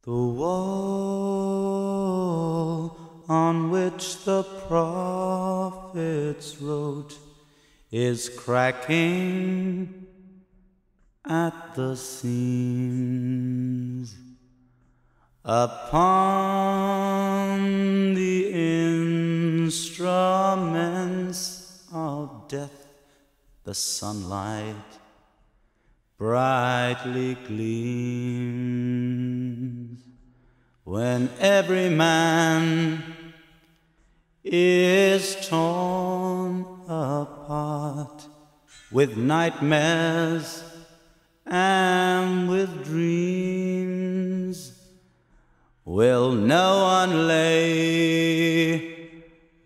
The wall on which the prophets wrote is cracking at the seams. Upon the instruments of death the sunlight brightly gleams. When every man is torn apart with nightmares and with dreams, will no one lay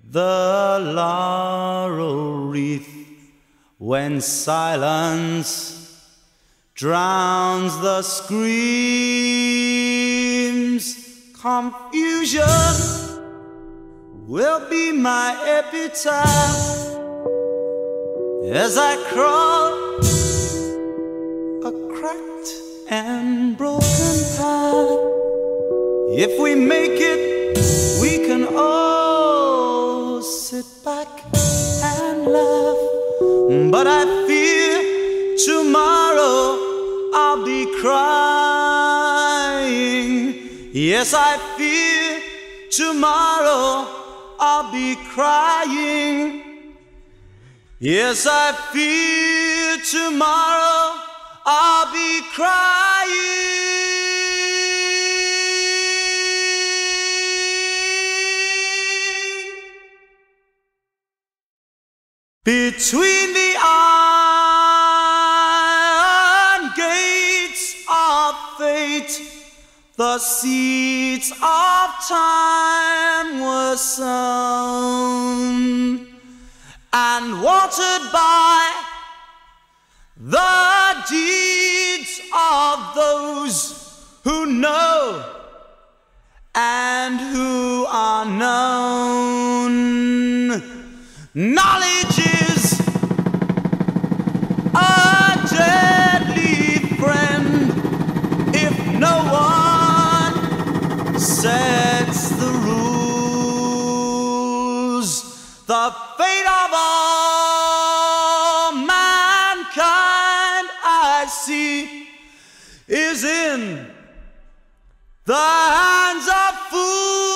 the laurel wreath when silence drowns the screams? Confusion will be my epitaph as I crawl a cracked and broken path. If we make it, we can all sit back and laugh. But I fear tomorrow I'll be crying. Yes, I fear tomorrow I'll be crying. Yes, I fear tomorrow I'll be crying. Between the iron gates of fate, the seeds of time were sown and watered by the deeds of those who know and who are known. Knowledge is a deadly friend if no one sets the rules. The fate of all mankind I see is in the hands of fools.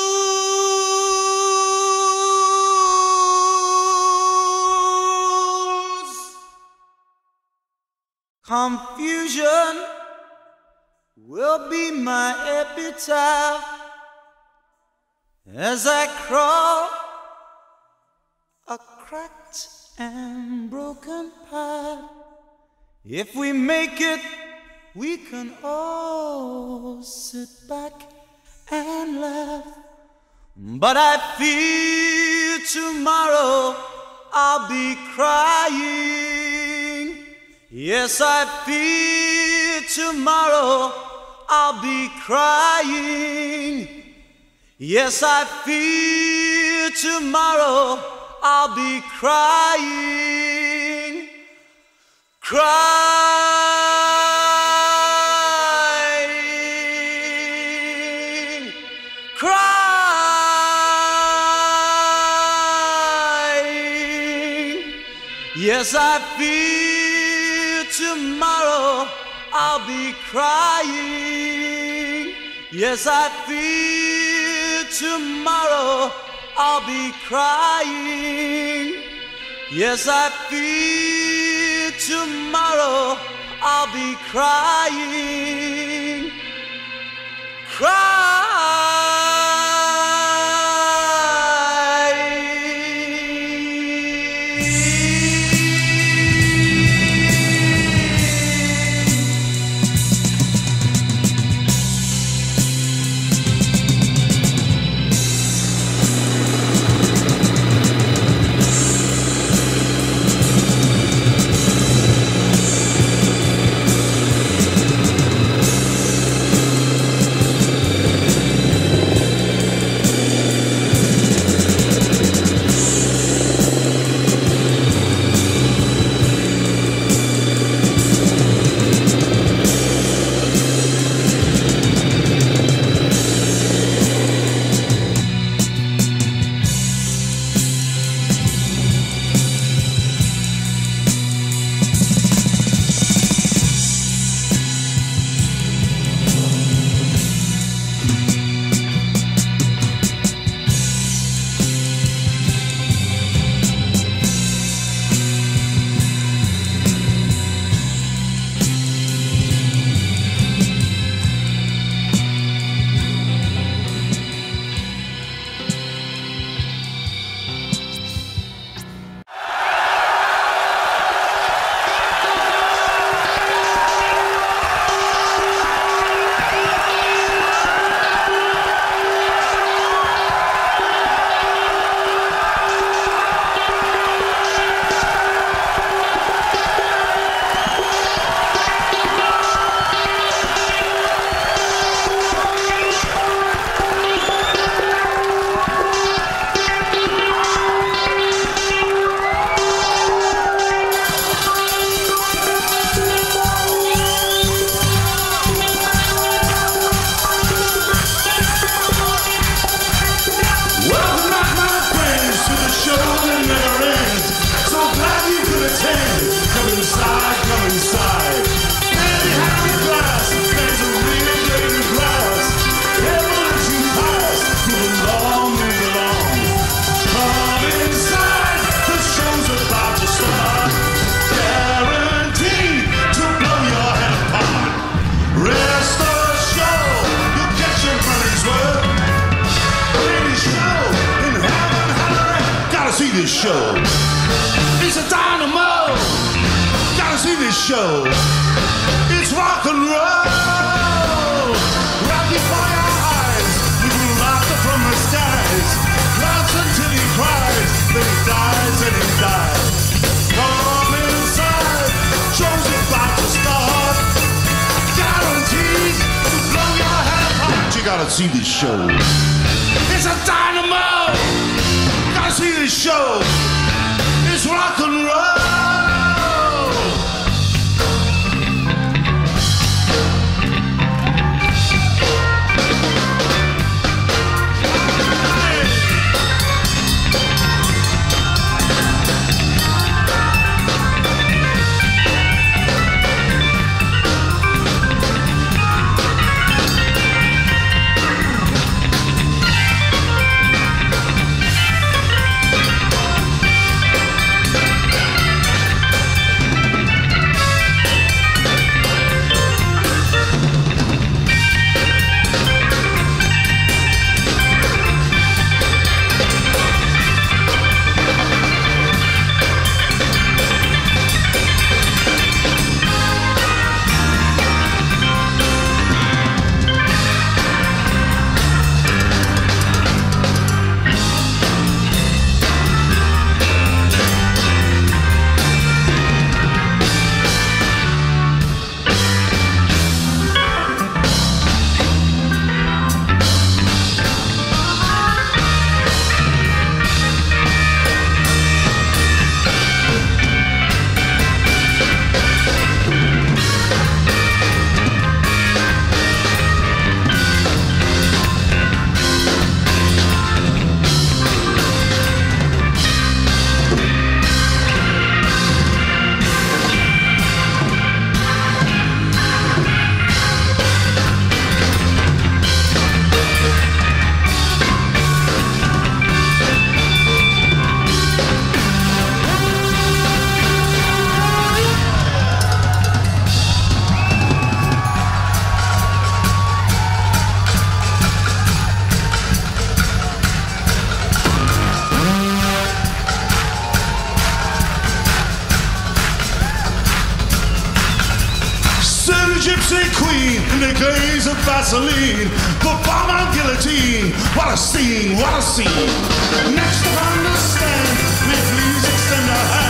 Confusion will be my epitaph as I crawl a cracked and broken path. If we make it, we can all sit back and laugh. But I fear tomorrow I'll be crying. Yes, I fear tomorrow I'll be crying. Yes, I fear tomorrow I'll be crying. Crying. Crying. Yes, I fear tomorrow I'll be crying. Yes, I fear tomorrow I'll be crying. Yes, I fear tomorrow I'll be crying. show. It's a dynamo. Gotta see this show. It's rock and roll. Rocky for your eyes. We will laughter from the skies. Laughs until he cries. Then he dies and he dies. Come inside. Show's about to start. Guaranteed to blow your head apart. You gotta see this show. It's a dynamo. Gotta see this show. It's rock and roll. Vaseline, the bomb and guillotine. What a scene, what a scene. Next to understand, we please extend our hand.